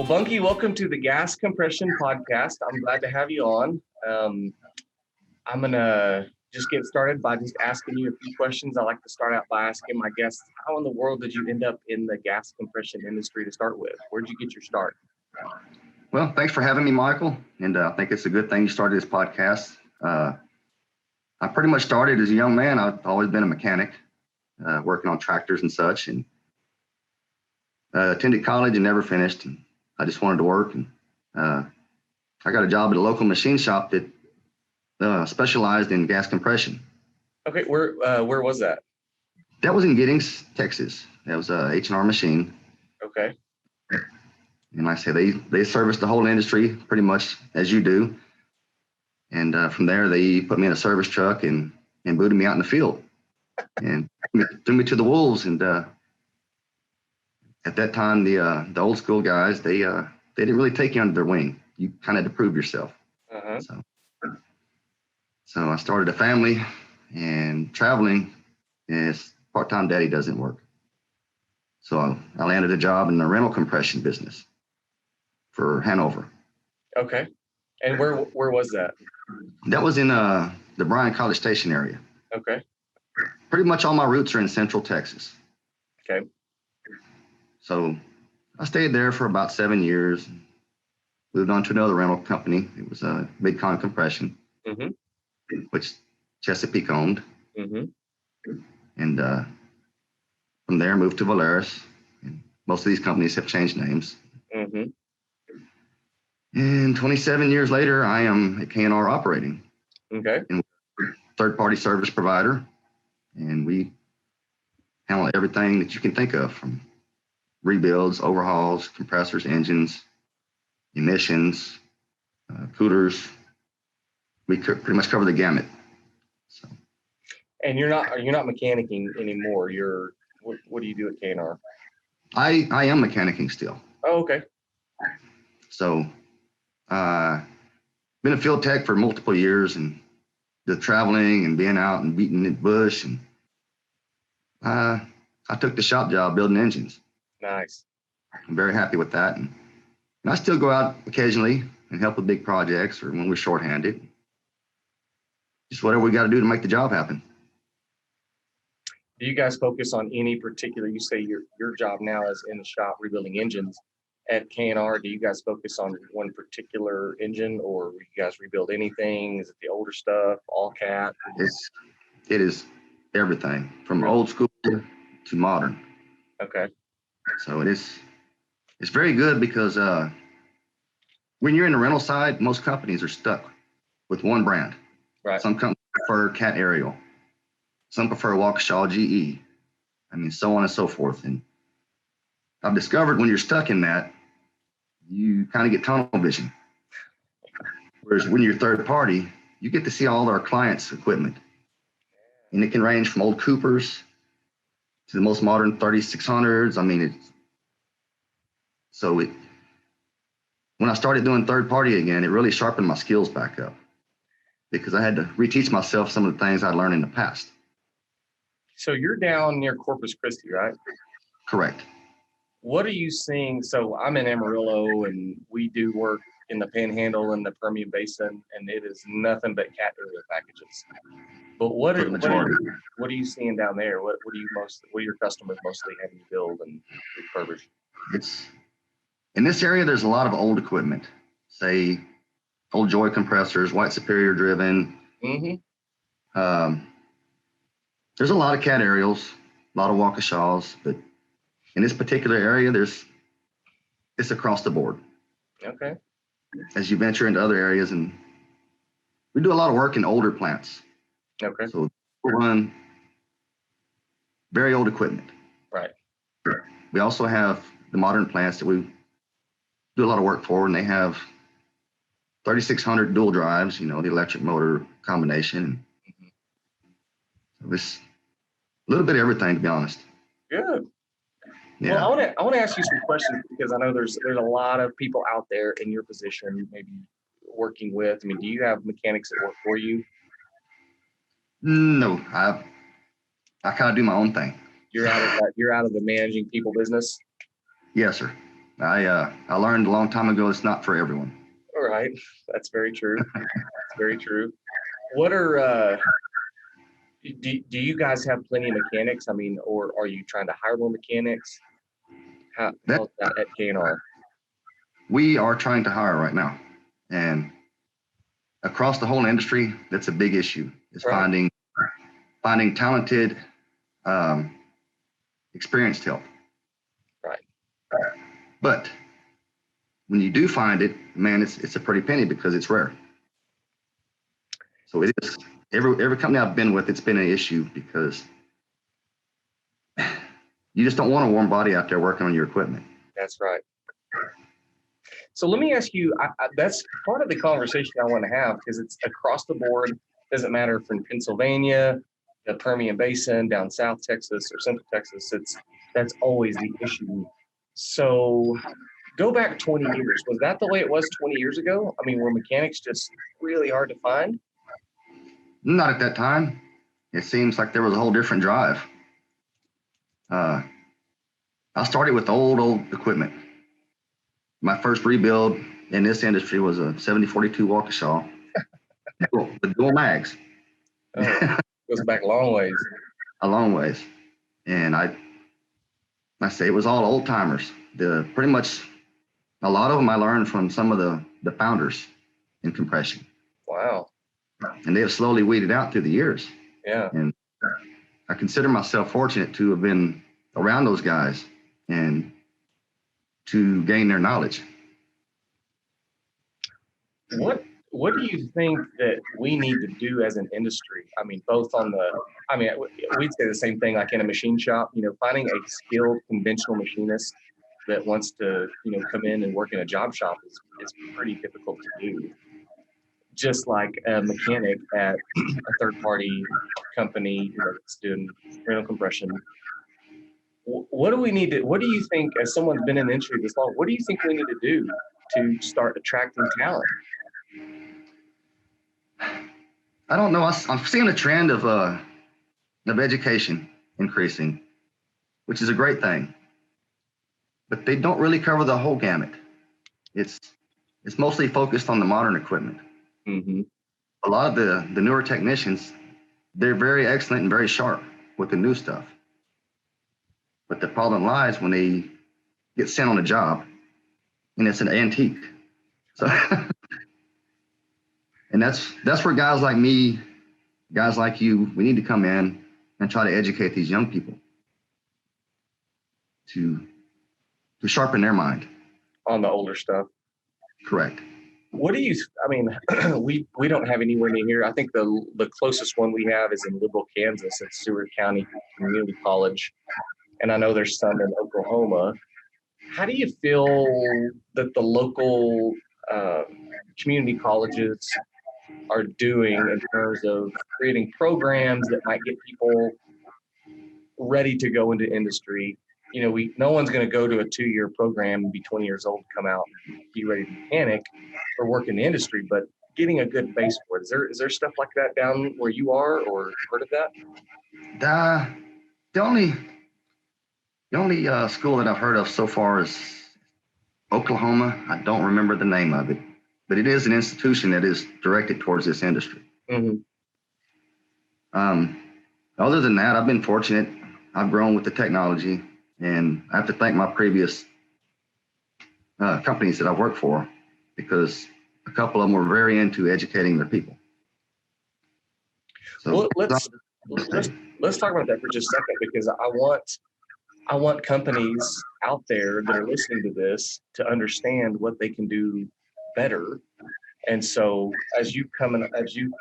Well, Bunky, welcome to the Gas Compression Podcast. I'm glad to have you on. I'm going to just get started by just asking you a few questions. I like to start out by asking my guests, how in the world did you end up in the gas compression industry to start with? Where'd you get your start? Well, thanks for having me, Michael. And I think it's a good thing you started this podcast. I pretty much started as a young man. I've always been a mechanic, working on tractors and such, and attended college and never finished. And I just wanted to work. And I got a job at a local machine shop that specialized in gas compression. Okay, where was that? That was in Giddings, Texas. That was a H&R machine. Okay. And like I say, they service the whole industry pretty much as you do. And from there, they put me in a service truck and booted me out in the field and threw me to the wolves. And at that time, the old school guys, they didn't really take you under their wing. You kind of had to prove yourself. Uh-huh. So I started a family, and traveling as part-time daddy doesn't work. So I landed a job in the rental compression business for Hanover. Okay. And where was that? That was in the Bryan College Station area. Okay. Pretty much all my roots are in Central Texas. Okay. So I stayed there for about 7 years, moved on to another rental company. It was Mid-Con Compression, which Chesapeake owned. And from there, moved to Valeris. And most of these companies have changed names. And 27 years later, I am at K&R Operating. Okay. And we're a third-party service provider, and we handle everything that you can think of, from rebuilds, overhauls, compressors, engines, emissions, coolers. We pretty much cover the gamut. So. And you're not mechanicking anymore. What do you do at K&R? I am mechanicking still. Oh, okay. So been a field tech for multiple years, and the traveling and being out and beating the bush, and I took the shop job building engines. Nice. I'm very happy with that, and I still go out occasionally and help with big projects or when we're shorthanded. Just whatever we got to do to make the job happen. Do you guys focus on any particular? You say your job now is in the shop rebuilding engines. At K&R, do you guys focus on one particular engine, or you guys rebuild anything? Is it the older stuff, all cat? It is everything from old school to modern. Okay. So it's very good because when you're in the rental side, most companies are stuck with one brand. Right. Some companies prefer Cat Ariel. Some prefer Waukesha GE. I mean, so on and so forth. And I've discovered when you're stuck in that, you kind of get tunnel vision. Whereas when you're third party, you get to see all our clients' equipment. And it can range from old Coopers to the most modern 3600s. I mean, when I started doing third party again, it really sharpened my skills back up, because I had to reteach myself some of the things I'd learned in the past. So you're down near Corpus Christi, right? Correct. What are you seeing? So I'm in Amarillo, and we do work in the Panhandle and the Permian Basin, and it is nothing but cat area packages. But what are you seeing down there? What are your customers mostly having you build and refurbish? In this area, there's a lot of old equipment, say old Joy compressors, White Superior driven. There's a lot of Cat Ariels, a lot of Waukeshas, but in this particular area, it's across the board. Okay. As you venture into other areas, and we do a lot of work in older plants. Okay. So we run very old equipment. Right. We also have the modern plants that we do a lot of work for, and they have 3600 dual drives, the electric motor combination. So it's a little bit of everything, to be honest. Good. Yeah. Well, I want to ask you some questions, because I know there's a lot of people out there in your position, maybe working with. I mean, do you have mechanics that work for you? No, I kind of do my own thing. You're out of the managing people business? Yes, sir. I learned a long time ago it's not for everyone. All right, that's very true. That's very true. What are do you guys have plenty of mechanics? I mean, or are you trying to hire more mechanics? How's that at K&R? We are trying to hire right now, and across the whole industry, that's a big issue. Is Right. finding talented, experienced help. Right. But when you do find it, man, it's a pretty penny because it's rare. So it is. Every company I've been with, it's been an issue because you just don't want a warm body out there working on your equipment. That's right. So let me ask you, that's part of the conversation I want to have because it's across the board. Doesn't matter if in Pennsylvania, the Permian Basin, down South Texas or Central Texas. That's always the issue. So go back 20 years. Was that the way it was 20 years ago? I mean, were mechanics just really hard to find? Not at that time. It seems like there was a whole different drive. I started with old equipment. My first rebuild in this industry was a 7042 Waukesha with dual mags. Oh, goes back a long ways. A long ways. And I say it was all old timers. Pretty much a lot of them I learned from some of the founders in compression. Wow. And they have slowly weeded out through the years. Yeah. And I consider myself fortunate to have been around those guys and to gain their knowledge. What do you think that we need to do as an industry? I mean, we'd say the same thing like in a machine shop, finding a skilled conventional machinist that wants to, come in and work in a job shop is pretty difficult to do. Just like a mechanic at a third party company that's doing rental compression. What do you think, as someone's been in the industry this long, what do you think we need to do to start attracting talent? I don't know. I'm seeing a trend of education increasing, which is a great thing. But they don't really cover the whole gamut. It's mostly focused on the modern equipment. Mm-hmm. A lot of the newer technicians, they're very excellent and very sharp with the new stuff. But the problem lies when they get sent on a job and it's an antique. So, and that's where guys like me, guys like you, we need to come in and try to educate these young people to sharpen their mind. On the older stuff. Correct. What do you, I mean, we don't have anywhere near here. I think the closest one we have is in Liberal, Kansas at Seward County Community College. And I know there's some in Oklahoma. How do you feel that the local community colleges are doing in terms of creating programs that might get people ready to go into industry? No one's going to go to a 2-year program and be 20 years old, come out, and be ready to mechanic or work in the industry, but getting a good base for it. Is there stuff like that down where you are, or heard of that? The only school that I've heard of so far is Oklahoma. I don't remember the name of it, but it is an institution that is directed towards this industry. Mm-hmm. Other than that, I've been fortunate. I've grown with the technology, and I have to thank my previous companies that I've worked for, because a couple of them were very into educating their people. So well, let's talk about that for just a second, because I want companies out there that are listening to this to understand what they can do better. And so as you came up, you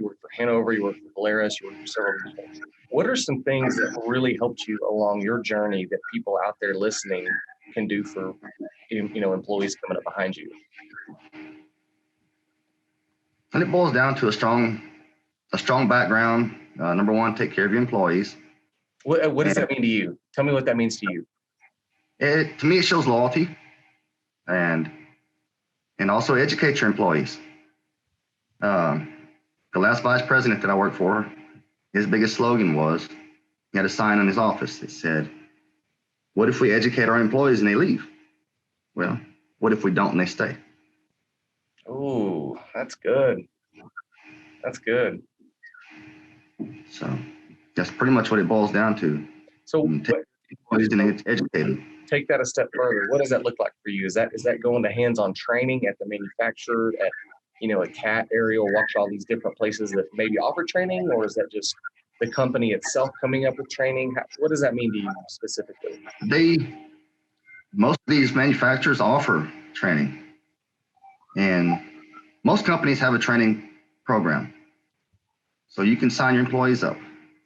worked for Hanover, you worked for Polaris, you worked for several people. What are some things that really helped you along your journey that people out there listening can do for employees coming up behind you? And it boils down to a strong background. Number one, take care of your employees. What does that mean to you? Tell me what that means to you. To me, it shows loyalty, and also educate your employees. The last vice president that I worked for, his biggest slogan was, he had a sign on his office that said, "What if we educate our employees and they leave?" Well, what if we don't and they stay? Oh, that's good. That's good. So that's pretty much what it boils down to. So Educated. Take that a step further. What does that look like for you? Is that going to hands-on training at the manufacturer, at a CAT aerial, all these different places that maybe offer training, or is that just the company itself coming up with training? What does that mean to you specifically? Most of these manufacturers offer training, and most companies have a training program. So you can sign your employees up.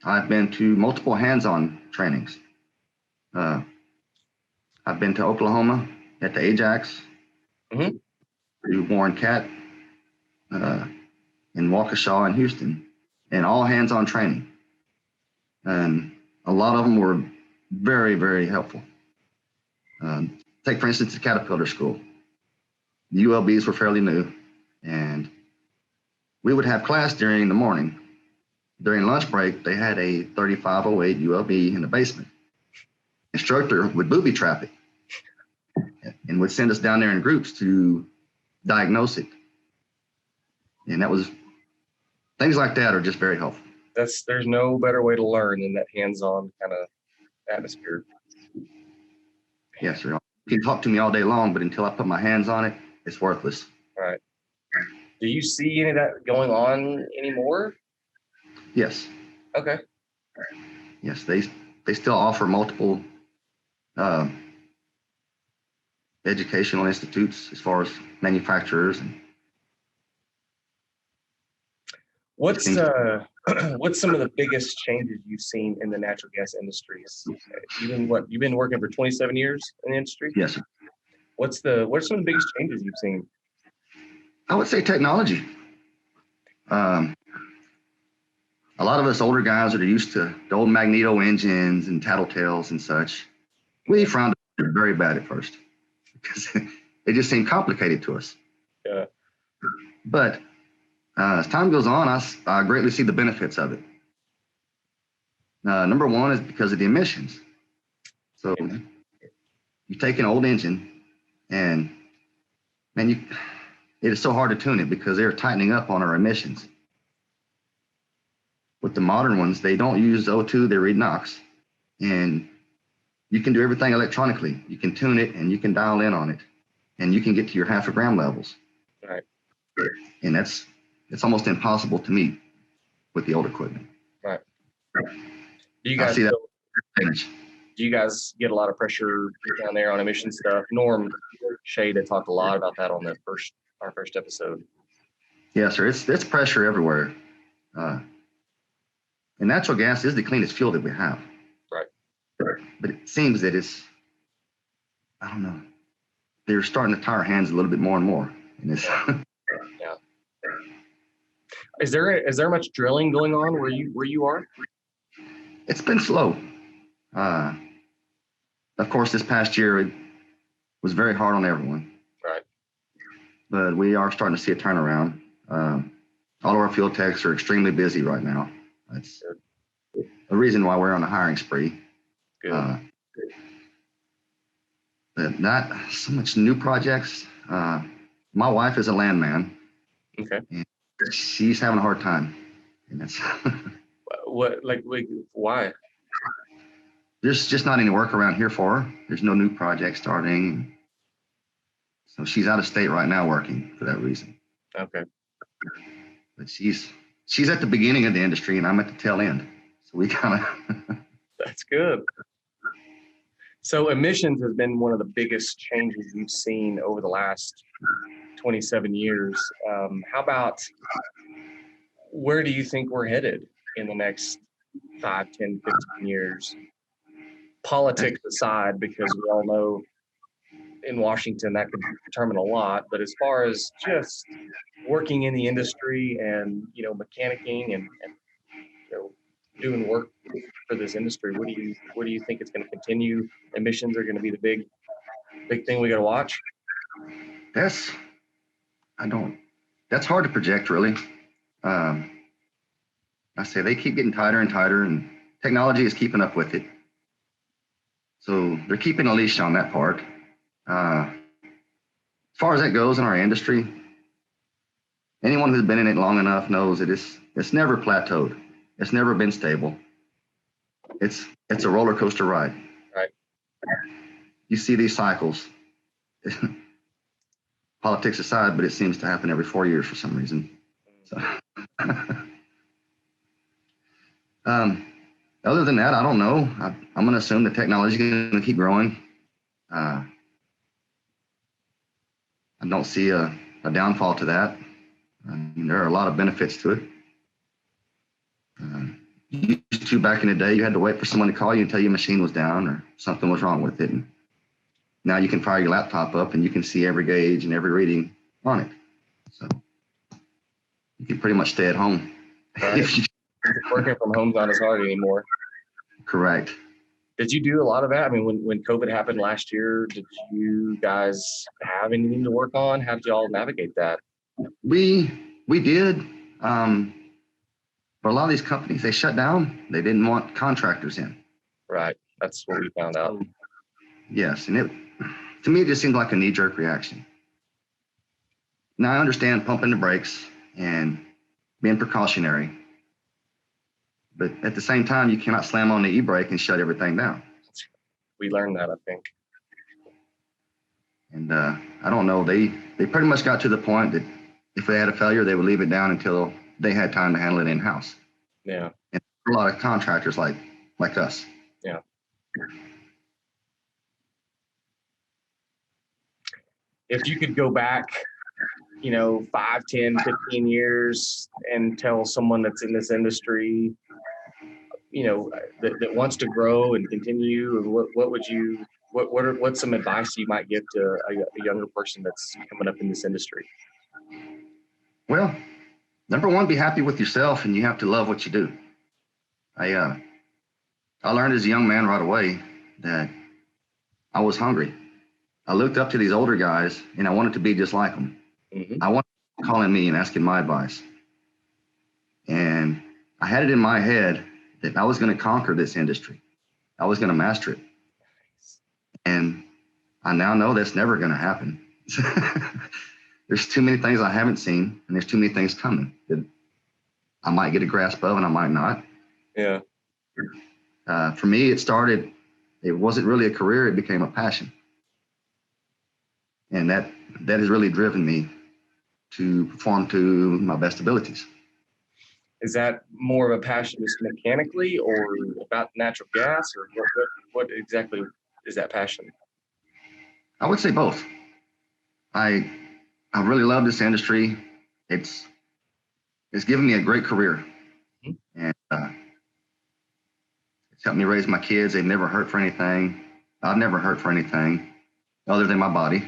I've been to multiple hands-on trainings. I've been to Oklahoma at the Ajax, to Warren Cat, in Waukesha and Houston, and all hands-on training. And a lot of them were very, very helpful. Take, for instance, the Caterpillar School. The ULBs were fairly new, and we would have class during the morning. During lunch break, they had a 3508 ULB in the basement. Instructor would booby trap it and would send us down there in groups to diagnose it. And that was, things like that are just very helpful. There's no better way to learn than that hands-on kind of atmosphere. Yes, sir. You can talk to me all day long, but until I put my hands on it, it's worthless. Right. Do you see any of that going on anymore? Yes. Okay. Yes, they still offer multiple educational institutes as far as manufacturers. And what's some of the biggest changes you've seen in the natural gas industries? You've been working for 27 years in the industry? Yes, sir. What are some of the biggest changes you've seen? I would say technology. A lot of us older guys that are used to the old magneto engines and tattletales and such, we found it very bad at first because they just seemed complicated to us. Yeah. But as time goes on, I greatly see the benefits of it. Number one is because of the emissions. So you take an old engine and it is so hard to tune it because they're tightening up on our emissions. With the modern ones, they don't use O2, they read NOx. And you can do everything electronically. You can tune it and you can dial in on it. And you can get to your 0.5 gram levels. Right. And it's almost impossible to meet with the old equipment. Right. Do you guys see that? Do you guys get a lot of pressure down there on emission stuff? Norm Shade had talked a lot about that on our first episode. Yes, sir. It's pressure everywhere. And natural gas is the cleanest fuel that we have. Right. But it seems that I don't know, they're starting to tie our hands a little bit more and more. And it's yeah. Is there much drilling going on where you are? It's been slow. Of course, this past year it was very hard on everyone. Right. But we are starting to see a turnaround. All of our field techs are extremely busy right now. That's the reason why we're on a hiring spree. Good. But not so much new projects. My wife is a landman. Okay. And she's having a hard time. And that's why? There's just not any work around here for her. There's no new project starting. So she's out of state right now working for that reason. Okay. But she's at the beginning of the industry and I'm at the tail end. So we kind of That's good. So emissions has been one of the biggest changes you've seen over the last 27 years. How about where do you think we're headed in the next 5, 10, 15 years? Politics aside, because we all know in Washington that could determine a lot, but as far as just working in the industry and mechanicking and doing work for this industry, what do you think it's going to continue? Emissions are going to be the big thing we got to watch. That's hard to project, really. I say they keep getting tighter and tighter, and technology is keeping up with it. So they're keeping a leash on that part. far as that goes in our industry, anyone who's been in it long enough knows that it's never plateaued. It's never been stable. It's a roller coaster ride. Right. You see these cycles, politics aside, but it seems to happen every 4 years for some reason. So, other than that, I don't know. I'm going to assume the technology is going to keep growing. I don't see a downfall to that. I mean, there are a lot of benefits to it. Used to back in the day, you had to wait for someone to call you and tell you a machine was down or something was wrong with it. And now you can fire your laptop up and you can see every gauge and every reading on it. So you can pretty much stay at home. Right. Working from home's not as hard anymore. Correct. Did you do a lot of that? I mean, when COVID happened last year, did you guys have anything to work on? How did you all navigate that? We did. But a lot of these companies, they shut down. They didn't want contractors in. Right. That's what we found out. Yes. And to me, it just seemed like a knee-jerk reaction. Now, I understand pumping the brakes and being precautionary. But at the same time, you cannot slam on the e-brake and shut everything down. We learned that, I think. And I don't know. They pretty much got to the point that if they had a failure, they would leave it down until they had time to handle it in-house. Yeah. And a lot of contractors like us. Yeah. If you could go back, 5, 10, 15 years and tell someone that's in this industry, that wants to grow and continue, what's some advice you might give to a younger person that's coming up in this industry? Well, number one, be happy with yourself, and you have to love what you do. I learned as a young man right away that I was hungry. I looked up to these older guys, and I wanted to be just like them. Mm-hmm. I wanted them calling me and asking my advice. And I had it in my head that I was going to conquer this industry. I was going to master it. And I now know that's never going to happen. There's too many things I haven't seen, and there's too many things coming that I might get a grasp of and I might not. Yeah. For me, it wasn't really a career, it became a passion. And that has really driven me to perform to my best abilities. Is that more of a passion just mechanically or about natural gas, or what exactly is that passion? I would say both. I really love this industry. It's given me a great career. Mm-hmm. And it's helped me raise my kids. They've never hurt for anything. I've never hurt for anything other than my body.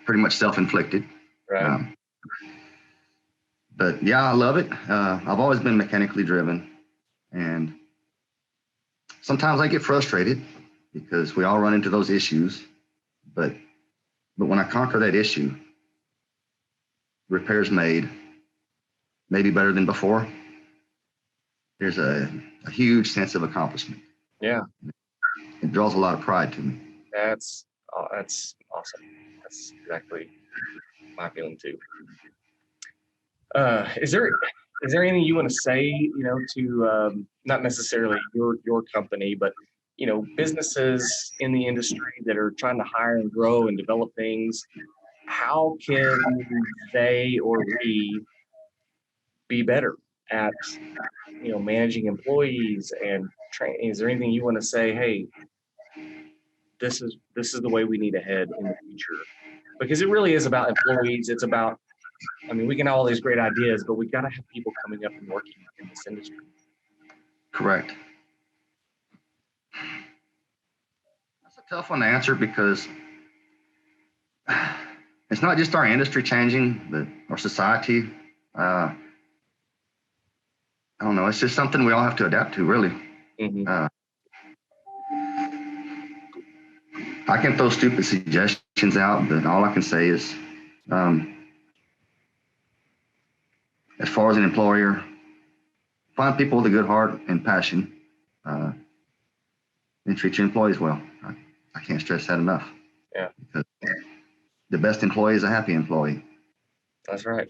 Pretty much self-inflicted. Right. But yeah, I love it. I've always been mechanically driven, and sometimes I get frustrated because we all run into those issues. But when I conquer that issue, repairs made, maybe better than before, there's a huge sense of accomplishment. Yeah. It draws a lot of pride to me. That's awesome. That's exactly my feeling too. Is there anything you want to say, to not necessarily your company, but businesses in the industry that are trying to hire and grow and develop things? How can they or we be better at managing employees and training? Is there anything you want to say? Hey, this is the way we need to head in the future, because it really is about employees. It's about, we can have all these great ideas, but we've got to have people coming up and working in this industry. Correct. That's a tough one to answer because it's not just our industry changing, but our society. I don't know. It's just something we all have to adapt to, really. Mm-hmm. I can throw stupid suggestions out, but all I can say is, as far as an employer, find people with a good heart and passion, and treat your employees well. I can't stress that enough. Yeah. Because the best employee is a happy employee. That's right.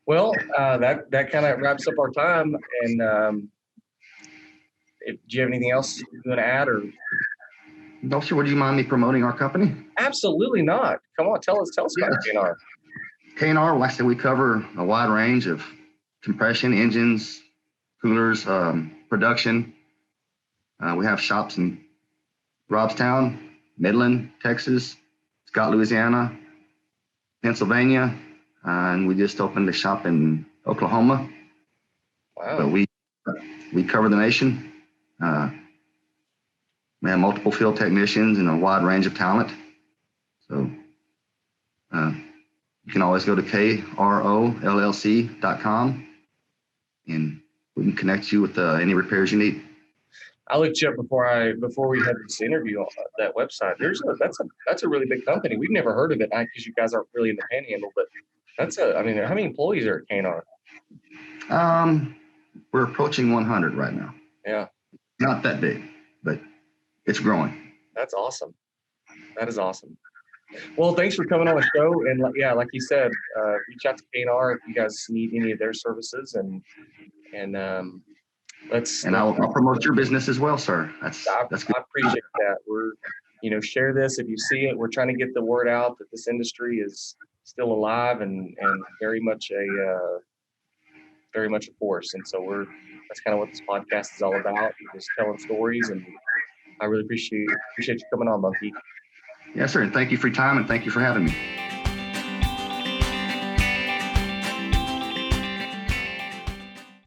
Well, that kind of wraps up our time. And do you have anything else you want to add, or? Officer, would you mind me promoting our company? Absolutely not. Come on, tell us about K&R. K&R, like I said, we cover a wide range of compression, engines, coolers, production. We have shops in Robstown, Midland, Texas, Scott, Louisiana, Pennsylvania, and we just opened a shop in Oklahoma. Wow. But we cover the nation. We have multiple field technicians and a wide range of talent. So you can always go to KROLLC.com and we can connect you with any repairs you need. I looked you up before we had this interview on that website. That's a really big company. We've never heard of it because you guys aren't really in the Panhandle, but how many employees are at K&R? We're approaching 100 right now. Yeah. Not that big, but it's growing. That's awesome. That is awesome. Well, thanks for coming on the show. And like you said, reach out to K&R if you guys need any of their services, and I'll promote your business as well, sir. That's good. I appreciate that. We're, share this if you see it. We're trying to get the word out that this industry is still alive and very much a force. And so that's kind of what this podcast is all about, just telling stories. And I really appreciate you coming on, Bunky. Yes, sir. And thank you for your time, and thank you for having me.